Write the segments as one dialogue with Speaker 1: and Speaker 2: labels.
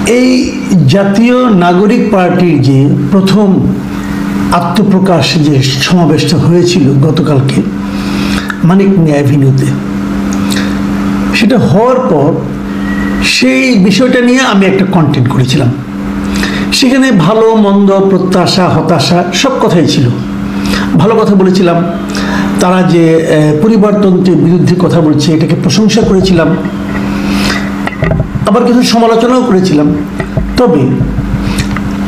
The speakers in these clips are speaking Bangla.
Speaker 1: এই জাতীয় নাগরিক পার্টির যে প্রথম আত্মপ্রকাশ যে সমাবেশটা হয়েছিল গতকালকে মানিক মিয়া অ্যাভিনিউতে, সেটা হওয়ার পর সেই বিষয়টা নিয়ে আমি একটা কন্টেন্ট করেছিলাম। সেখানে ভালো মন্দ, প্রত্যাশা, হতাশা সব কথাই ছিল। ভালো কথা বলেছিলাম, তারা যে পরিবারতন্ত্রের বিরুদ্ধে কথা বলছে এটাকে প্রশংসা করেছিলাম, আবার কিছু সমালোচনাও করেছিলাম। তবে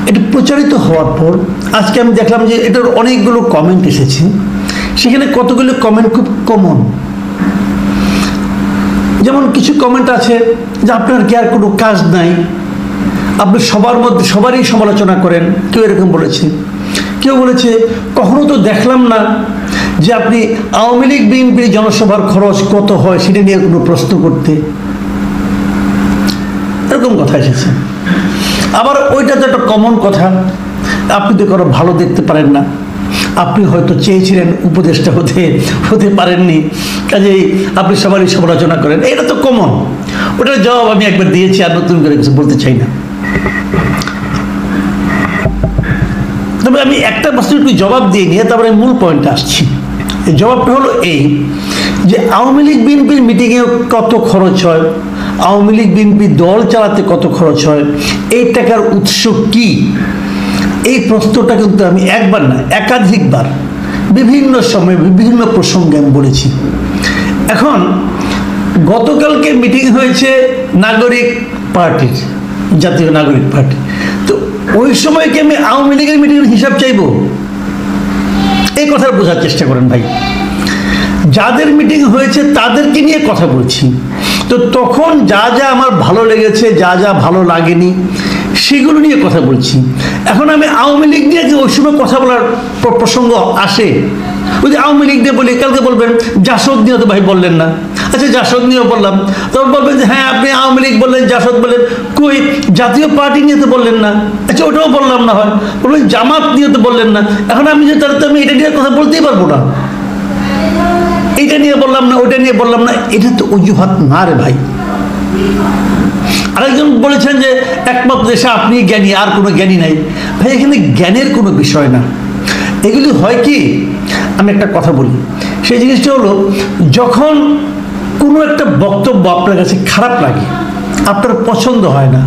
Speaker 1: এটা প্রচারিত হওয়ার পর আজকে আমি দেখলাম যে এটার অনেকগুলো কমেন্ট এসেছে। সেখানে কতগুলো কমেন্ট খুব কমন। যেমন কিছু কমেন্ট আছে যে আপনার কি আর কোনো কাজ নাই, আপনি সবারই সমালোচনা করেন, কেউ এরকম বলেছে। কেউ বলেছে কখনো তো দেখলাম না যে আপনি আওয়ামী লীগ বিএনপির জনসভার খরচ কত হয় সেটা নিয়ে কোনো প্রশ্ন করতে, এরকম কথা এসেছে। আবার ওইটা তো একটা কমন কথা, আপনি তো কারো ভালো দেখতে পারেন না, আপনি হয়তো চেয়েছিলেন উপদেষ্টা হতে পারেননি, কাজেই আপনি সবারই সমালোচনা করেন, এটা তো কমন। ওটার জবাব আমি একবার দিয়েছি, আর নতুন করে কিছু বলতে চাই না। তবে আমি একটা প্রশ্ন একটু জবাব দিয়ে নিয়ে তারপরে মূল পয়েন্টে আসছি। এই জবাবটা হলো এই যে আওয়ামী লীগ বিএনপির মিটিংয়ে কত খরচ হয়, আওয়ামী লীগ বিএনপি দল চালাতে কত খরচ হয়, এই টাকার উৎস কি, এই প্রশ্নটা কিন্তু আমি একবার না একাধিকবার বিভিন্ন সময়ে বিভিন্ন প্রসঙ্গে আমি বলেছি। এখন গতকালকে মিটিং হয়েছে নাগরিক পার্টির, জাতীয় নাগরিক পার্টি, তো ওই সময় কি আমি আওয়ামী লীগের মিটিংয়ের হিসাব চাইব? এই কথা বোঝার চেষ্টা করেন ভাই। যাদের মিটিং হয়েছে তাদেরকে নিয়ে কথা বলছি, তো তখন যা যা আমার ভালো লেগেছে, যা যা ভালো লাগেনি সেগুলো নিয়ে কথা বলছি। এখন আমি আওয়ামী লীগ নিয়ে যে ওই সময় কথা বলার প্রসঙ্গ আসে, ওই যে আওয়ামী লীগ নিয়ে বলি, কালকে বলবেন জাসদ নিয়ে তো ভাই বললেন না। আচ্ছা জাসদ নিয়েও বললাম, তখন বলবেন যে হ্যাঁ আপনি আওয়ামী লীগ বললেন, জাসদ বললেন, কই জাতীয় পার্টি নিয়ে তো বললেন না। আচ্ছা ওটাও বললাম না, হয় বলবেন জামাত নিয়ে তো বললেন না। এখন আমি যে তাহলে তো আমি এটা নিয়ে কথা বলতেই পারবো না, এইটা নিয়ে বললাম না, ওইটা নিয়ে বললাম না, এটা তো অজুহাত না রে ভাই। আরেকজন বলেছেন যে একমাত্র দেশে আপনি জ্ঞানী, আর কোনো জ্ঞানী নাই। ভাই এখানে জ্ঞানের কোনো বিষয় না। এগুলি হয় কি, আমি একটা কথা বলি, সেই জিনিসটা হলো যখন কোনো একটা বক্তব্য আপনার কাছে খারাপ লাগে, আপনার পছন্দ হয় না,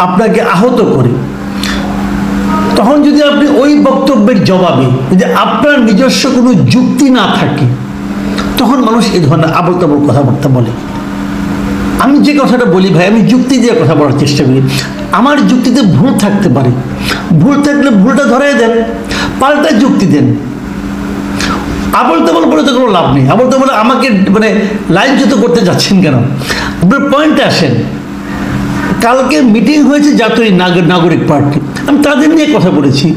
Speaker 1: আপনাকে আহত করে, তখন যদি আপনি ওই বক্তব্যের জবাবে যদি আপনার নিজস্ব কোনো যুক্তি না থাকে, তখন মানুষ এই ধরনের আবল তাবল কথাবার্তা বলে। আমি যে কথাটা বলি ভাই, আমি যুক্তি দিয়ে কথা বলার চেষ্টা করি। আমার যুক্তিতে ভুল থাকতে পারে, ভুল থাকলে ভুলটা ধরাই দেন, পাল্টা যুক্তি দেন। আবল তাবল বলে তো কোনো লাভ নেই। আবল তাবল আমাকে মানে লাইনচ্যুত করতে যাচ্ছেন কেন? আপনার পয়েন্টে আসেন। কালকে মিটিং হয়েছে জাতীয় নাগরিক পার্টি, আমি তাদের নিয়ে কথা বলেছি।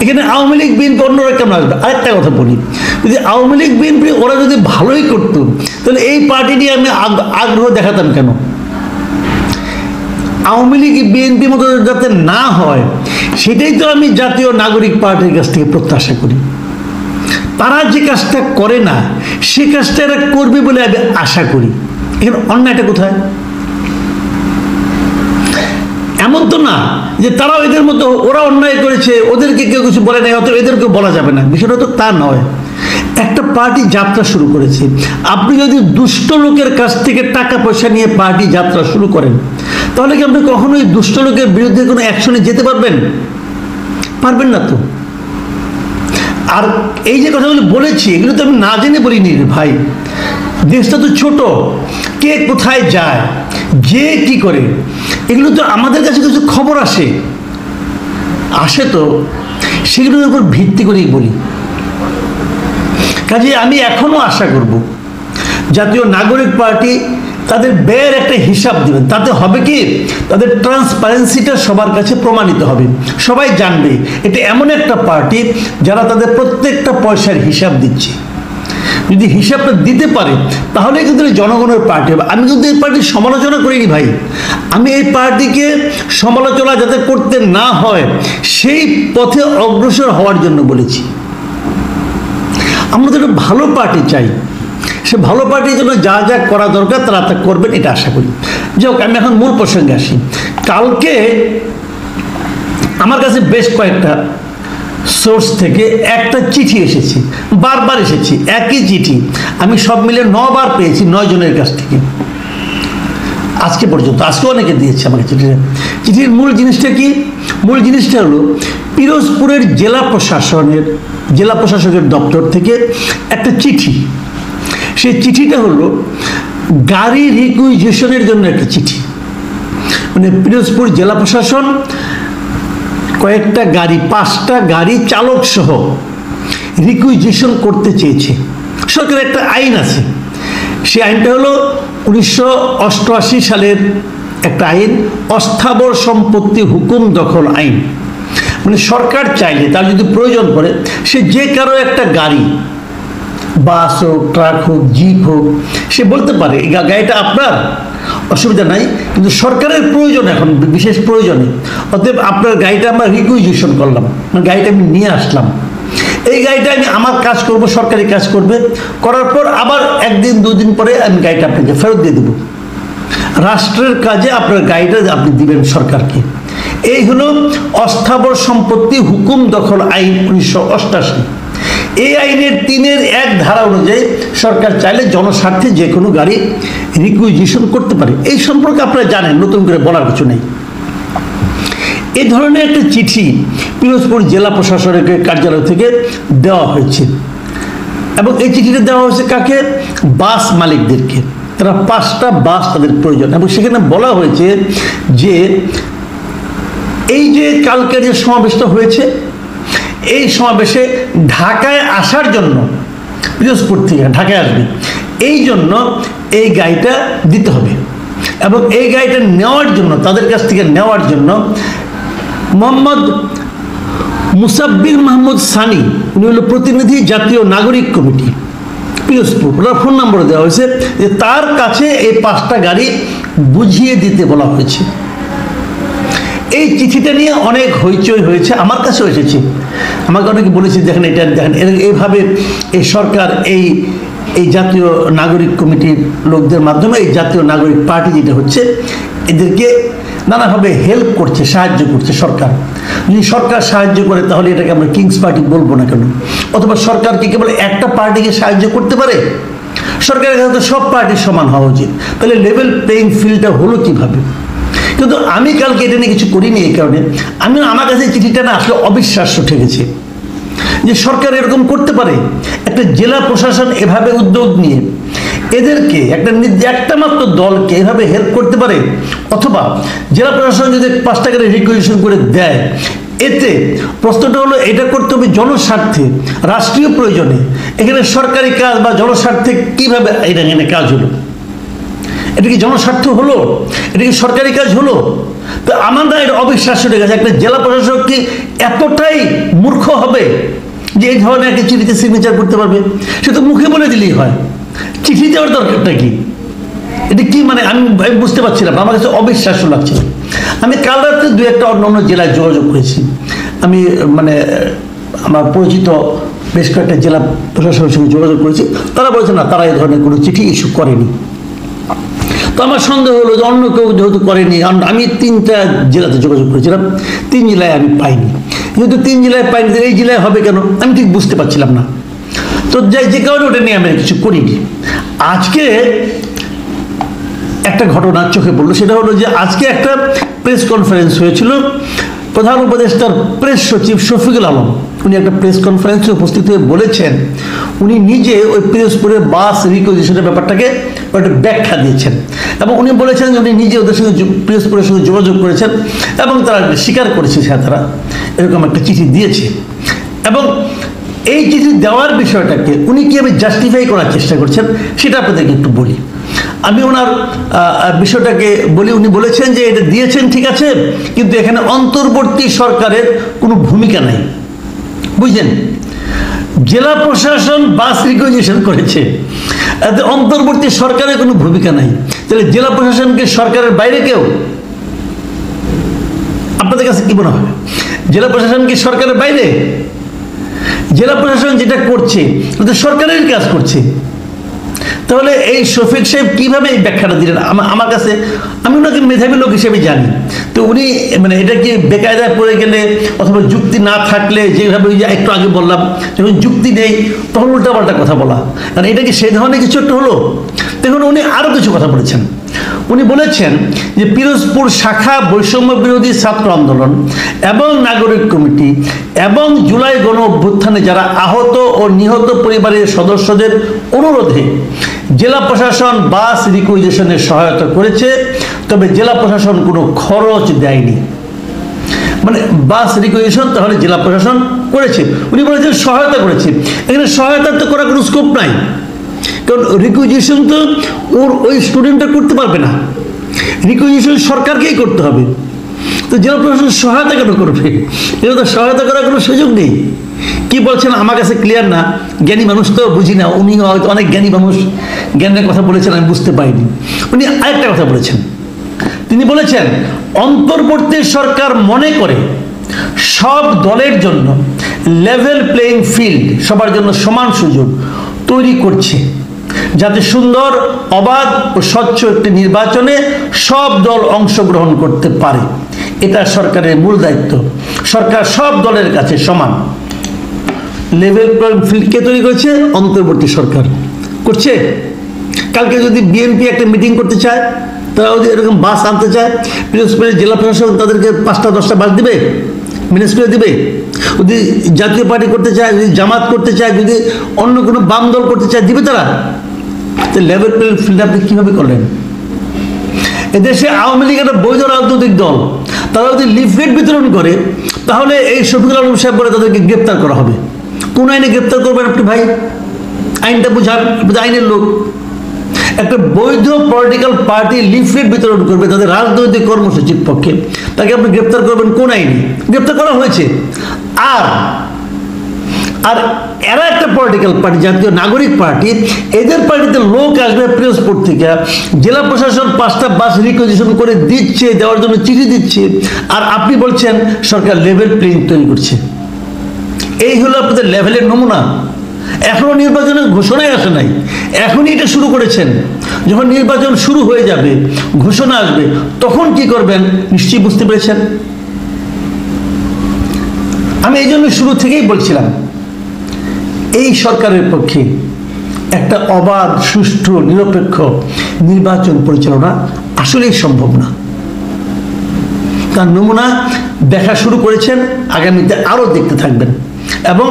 Speaker 1: এখানে আওয়ামী লীগ বিএনপি অন্যরা কেমন আসবে? আরেকটা কথা বলি, যদি আওয়ামী লীগ বিএনপি ওরা যদি ভালোই করতো তাহলে এই পার্টি নিয়ে আমি আগ্রহ দেখাতাম কেন? আওয়ামী লীগ বিএনপির মতো যাতে না হয় সেটাই তো আমি জাতীয় নাগরিক পার্টির কাছ থেকে প্রত্যাশা করি। তারা যে কাজটা করে না সে কাজটা এরা করবে বলে আমি আশা করি। এখানে অন্যায়টা কোথায়? এমন তো না যে তারাও এদের মতো, ওরা অন্যায় করেছে, ওদেরকে কেউ কিছু বলে নাই, অত এদেরকে বলা যাবে না, বিষয়টা তো তা নয়। একটা পার্টি যাত্রা শুরু করেছে, আপনি যদি দুষ্ট লোকের কাছ থেকে টাকা পয়সা নিয়ে পার্টি যাত্রা শুরু করেন, তাহলে কি আপনি কখনোই দুষ্ট লোকের বিরুদ্ধে কোনো অ্যাকশনে যেতে পারবেন? পারবেন না তো। আর এই যে কথাগুলো বলেছি এগুলো তো আমি না জেনে বলিনি ভাই। দেশটা তো ছোট, কে কোথায় যায়, যে কি করে, এগুলো তো আমাদের কাছে কিছু খবর আসে তো সেগুলোর উপর ভিত্তি করেই বলি। কাজে আমি এখনো আশা করব জাতীয় নাগরিক পার্টি তাদের ব্যয়ের একটা হিসাব দিবেন। তাতে হবে কি, তাদের ট্রান্সপারেন্সিটা সবার কাছে প্রমাণিত হবে, সবাই জানবে এটা এমন একটা পার্টি যারা তাদের প্রত্যেকটা পয়সার হিসাব দিচ্ছে। যদি হিসাবটা দিতে পারে তাহলে কিন্তু জনগণের পার্টি হবে। আমি কিন্তু এই পার্টির সমালোচনা করিনি ভাই, আমি এই পার্টিকে সমালোচনা যাতে করতে না হয় সেই পথে অগ্রসর হওয়ার জন্য বলেছি। আমরা তো একটা ভালো পার্টি চাই, সে ভালো পার্টির জন্য যা যা করা দরকার তারা তা করবেন, এটা আশা করি। যাক, আমি এখন মূল প্রসঙ্গে আসি। কালকে আমার কাছে বেশ কয়েকটা সোর্স থেকে একটা চিঠি এসেছে, বারবার এসেছে একই চিঠি, আমি সব মিলে 9 বার পেয়েছি 9 জনের কাছ থেকে আজকে পর্যন্ত। আজকে অনেকে দিয়েছে আমাকে চিঠিটা। চিঠির মূল জিনিসটা কি? মূল জিনিসটা হলো পিরোজপুরের জেলা প্রশাসকের দপ্তর থেকে একটা চিঠি। সেই চিঠিটা হলো গাড়ি রিকুইজিশনের জন্য একটা চিঠি। মানে পিরোজপুর জেলা প্রশাসন কয়েকটা গাড়ি, 5টা গাড়ি চালক সহ রিকুইজিশন করতে চেয়েছে। সরকারের একটা আইন আছে, সেই আইনটা হলো 1988 সালের একটা আইন, অস্থাবর সম্পত্তি হুকুম দখল আইন। মানে সরকার চাইলে, তার যদি প্রয়োজন পড়ে, সে যে কারো একটা গাড়ি, বাস হোক, ট্রাক হোক, জিপ হোক, সে বলতে পারে এই গাড়িটা আপনার, অসুবিধা নাই, কিন্তু সরকারের প্রয়োজন, এখন বিশেষ প্রয়োজনে, অতএব আপনার গাড়িটা আমরা রিকুইজিশন করলাম, মানে গাড়িটা আমি নিয়ে আসলাম, এই গাড়িটা আমি আমার কাজ করব, সরকারি কাজ করবে, করার পর আবার 1 দিন 2 দিন পরে আমি গাড়িটা আপনাকে ফেরত দিয়ে দেবো। রাষ্ট্রের কাজে আপনার গাড়িটা আপনি দিবেন সরকারকে। এই হলো অস্থাবর সম্পত্তি হুকুম দখল আইন 1988। এই আইনের 3-1 ধারা অনুযায়ী সরকার চাইলে জনস্বার্থে যে কোনো গাড়ি রিকুইজিশন করতে পারে। এই সম্পর্কে আপনারা জানেন, নতুন করে বলার কিছু নেই। এই ধরনের একটা চিঠি পিরোজপুর জেলা প্রশাসনের কার্যালয় থেকে দেওয়া হয়েছে, এবং এই চিঠিটা দেওয়া হয়েছে কাকে? বাস মালিকদেরকে। তারা 5টা বাস তাদের প্রয়োজন, এবং সেখানে বলা হয়েছে যে এই যে কালকে যে সমাবেশটা হয়েছে, এই সমাবেশে ঢাকায় আসার জন্য, পিরোজপুর থেকে ঢাকায় আসবে, এই জন্য এই গাড়িটা দিতে হবে, এবং এই গাড়িটা নেওয়ার জন্য, তাদের কাছ থেকে নেওয়ার জন্য মোহাম্মদ মুসাব্বির মাহমুদ সানি, উনি হলো প্রতিনিধি জাতীয় নাগরিক কমিটি পিরোজপুর, ওনার ফোন নম্বর দেওয়া হয়েছে যে তার কাছে এই 5টা গাড়ি বুঝিয়ে দিতে বলা হয়েছে। এই চিঠিটা নিয়ে অনেক হইচই হয়েছে, আমার কাছেও এসেছে, আমাকে অনেকে বলেছে দেখেন এটা দেখেন, এইভাবে এই সরকার এই জাতীয় নাগরিক কমিটির লোকদের মাধ্যমে, এই জাতীয় নাগরিক পার্টি যেটা হচ্ছে, এদেরকে নানাভাবে হেল্প করছে, সাহায্য করছে সরকার। যদি সরকার সাহায্য করে তাহলে এটাকে আমরা কিংস পার্টি বলবো না কেন? অথবা সরকার কি কেবল একটা পার্টিকে সাহায্য করতে পারে? সরকারের কাছে সব পার্টি সমান হওয়া উচিত, তাহলে লেভেল প্লেইং ফিল্ডটা হলো কিভাবে? কিন্তু আমি কালকে এটা নিয়ে কিছু করিনি, এই কারণে আমার কাছে চিঠিটা না আসলে অবিশ্বাস্য ঠেকেছে যে সরকার এরকম করতে পারে। একটা জেলা প্রশাসন এভাবে উদ্যোগ নিয়ে এদেরকে, একটা মাত্র দলকে এভাবে হেল্প করতে পারে, অথবা জেলা প্রশাসন যদি 5টা গাড়ি রিকুইজিশন করে দেয়, এতে প্রশ্নটা হলো এটা করতে হবে জনস্বার্থে, রাষ্ট্রীয় প্রয়োজনে। এখানে সরকারি কাজ বা জনস্বার্থে কিভাবে এখানে কাজ হলো? এটা কি জনস্বার্থ হলো? এটা কি সরকারি কাজ হলো? তো আমার না এটা অবিশ্বাস্য হয়ে গেছে। একটা জেলা প্রশাসক কি এতটাই মূর্খ হবে যে এই ধরনের একটা চিঠিতে সিগনেচার করতে পারবে? সে তো মুখে বলে দিলেই হয়, চিঠি দেওয়ার দরকারটা কি? এটা কি মানে আমি বুঝতে পারছিলাম, আমার কাছে অবিশ্বাস্য লাগছিল। আমি কাল রাত্রে 2-1টা অন্য জেলায় যোগাযোগ করেছি। আমি মানে আমার পরিচিত বেশ কয়েকটা জেলা প্রশাসনের সঙ্গে যোগাযোগ করেছি, তারা বলছে না, তারা এই ধরনের কোনো চিঠি ইস্যু করেনি। তো আমার সন্দেহ হলো যে অন্য কেউ যেহেতু করেনি, আমি 3টা জেলাতে যোগাযোগ করেছিলাম, 3 জেলায় আমি পাইনি। যেহেতু 3 জেলায় পাইনি, এই জেলায় হবে কেন আমি ঠিক বুঝতে পারছিলাম না। তো যে কারণে ওটা নিয়ে আমি কিছু করিনি। আজকে একটা ঘটনা চোখে পড়লো, সেটা হলো যে আজকে একটা প্রেস কনফারেন্স হয়েছিল। প্রধান উপদেষ্টার প্রেস সচিব শফিকুল আলম, উনি একটা প্রেস কনফারেন্সে উপস্থিত হয়ে বলেছেন, উনি নিজে ওই পিরোজপুরের বাস রিকুইজিশনের ব্যাপারটাকে একটা ব্যাখ্যা দিয়েছেন, এবং উনি বলেছেন যে উনি নিজে ওদের সঙ্গে পিরোজপুরের সঙ্গে যোগাযোগ করেছেন, এবং তারা স্বীকার করেছে তারা এরকম একটা চিঠি দিয়েছে। এবং এই চিঠি দেওয়ার বিষয়টাকে উনি কীভাবে জাস্টিফাই করার চেষ্টা করছেন সেটা আপনাদেরকে একটু বলি। আমি ওনার বিষয়টাকে বলি। উনি বলেছেন যে এটা দিয়েছেন ঠিক আছে, কিন্তু এখানে অন্তর্বর্তী সরকারের কোনো ভূমিকা নাই। বুঝলেন? জেলা প্রশাসন বাস রিকুইজিশন করেছে, এতে অন্তর্বর্তী সরকারের কোনো ভূমিকা নাই। তাহলে জেলা প্রশাসনকে সরকারের বাইরে কেউ? আপনাদের কাছে কি মনে হয়, জেলা প্রশাসন কি সরকারের বাইরে? জেলা প্রশাসন যেটা করছে এটা সরকারের কাজ করছে। তাহলে এই শফিক সাহেব কিভাবে এই ব্যাখ্যাটা দিলেন আমার কাছে? আমি ওনাকে মেধাবী লোক হিসেবে জানি, তো উনি মানে এটা কি বেকায়দায় পড়ে গেলে অথবা যুক্তি না থাকলে, যেভাবে ওই যে একটু আগে বললাম, যখন যুক্তি নেই তখন উল্টাপাল্টা কথা বলা, কারণ এটা কি সেই ধরনের কিছু একটা হলো? দেখুন উনি আরও কিছু কথা বলেছেন। উনি বলেছেন যে পিরোজপুর শাখা বৈষম্য বিরোধী ছাত্র আন্দোলন এবং নাগরিক কমিটি এবং জুলাই গণ অভ্যুত্থানে যারা আহত ও নিহত পরিবারের সদস্যদের অনুরোধে জেলা প্রশাসন বাস রিকুইজিশনের সহায়তা করেছে, তবে জেলা প্রশাসন কোনো খরচ দেয়নি। মানে বাস রিকুইজিশন তাহলে জেলা প্রশাসন করেছে, উনি বলেছেন সহায়তা করেছে। এখানে সহায়তা তো করার কোনো স্কোপ নাই, কারণ রিকুইজিশন তো ওই স্টুডেন্টটা করতে পারবে না, রিকুইজিশন সরকারকেই করতে হবে। তো জেলা প্রশাসন সহায়তা কেন করবে? এটা তো সহায়তা করার কোনো সুযোগ নেই। কি বলছেন আমার কাছে ক্লিয়ার না, জ্ঞানী মানুষ তো বুঝি না, উনি হয়তো অনেক জ্ঞানী মানুষ, জ্ঞানের কথা বলেছেন আমি বুঝতে পারিনি। উনি আরেকটা কথা বলেছেন, তিনি বলেছেন অন্তর্বর্তী সরকার মনে করে সব দলের জন্য লেভেল প্লেইং ফিল্ড, সবার জন্য সমান সুযোগ তৈরি করছে, যাতে সুন্দর, অবাধ ও স্বচ্ছ একটি নির্বাচনে সব দল অংশগ্রহণ করতে পারে। এটা সরকারের মূল দায়িত্ব। সরকার সব দলের কাছে সমান। লেভেল প্লেইং ফিল্ড কে তৈরি করেছে? অন্তর্বর্তী সরকার করছে। কালকে যদি বিএনপি একটা মিটিং করতে চায়, তারা যদি এরকম বাস আনতে চায়, পিরোজপুরের জেলা প্রশাসন তাদেরকে 5টা-10টা বাস দিবে, ম্যানেজ করে দিবে? যদি জাতীয় পার্টি করতে চায়, যদি জামাত করতে চায়, যদি অন্য কোনো বাম দল করতে চায়, দিবে তারা? তো লেভেল প্লেইং ফিল্ড আপনি কীভাবে করলেন? এদেশে আওয়ামী লীগ একটা বৈধ রাজনৈতিক দল, তারা যদি লিফলেট বিতরণ করে, তাহলে এই শফিকুল আলম সাহেব বলে তাদেরকে গ্রেপ্তার করা হবে। কোন আইনে গ্রেপ্তার করবেন আপনি ভাই? আইনটা বুঝান, আইনের লোক। একটা বৈধ পলিটিক্যাল পার্টি লিফলেট বিতরণ করবে তাদের রাজনৈতিক কর্মসূচির পক্ষে, তাকে আপনি গ্রেপ্তার করবেন কোন আইনে? গ্রেপ্তার করা হয়েছে। আর এরা একটা পলিটিক্যাল পার্টি, জাতীয় নাগরিক পার্টি, এদের পার্টিতে লোক আসবে পিরোজপুর থেকে, জেলা প্রশাসন 5টা বাস রিকুইজিশন করে দিচ্ছে, দেওয়ার জন্য চিঠি দিচ্ছে, আর আপনি বলছেন সরকার লেভেল প্লেইং তৈরি করছে। এই হলো আপনাদের লেভেলের নমুনা। এখনো নির্বাচনের ঘোষণাই আসে নাই, এখনই এটা শুরু করেছেন। যখন নির্বাচন শুরু হয়ে যাবে, ঘোষণা আসবে, তখন কি করবেন নিশ্চয়ই বুঝতে পেরেছেন। আমি এই জন্য শুরু থেকেই বলছিলাম, এই সরকারের পক্ষে একটা অবাধ, সুষ্ঠু, নিরপেক্ষ নির্বাচন পরিচালনা আসলেই সম্ভব না। তার নমুনা দেখা শুরু করেছেন, আগামীতে আরও দেখতে থাকবেন, এবং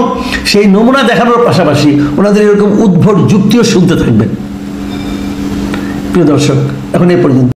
Speaker 1: সেই নমুনা দেখানোর পাশাপাশি ওনাদের এরকম উদ্ভট যুক্তিও শুনতে থাকবেন। প্রিয় দর্শক, এখন এই পর্যন্ত।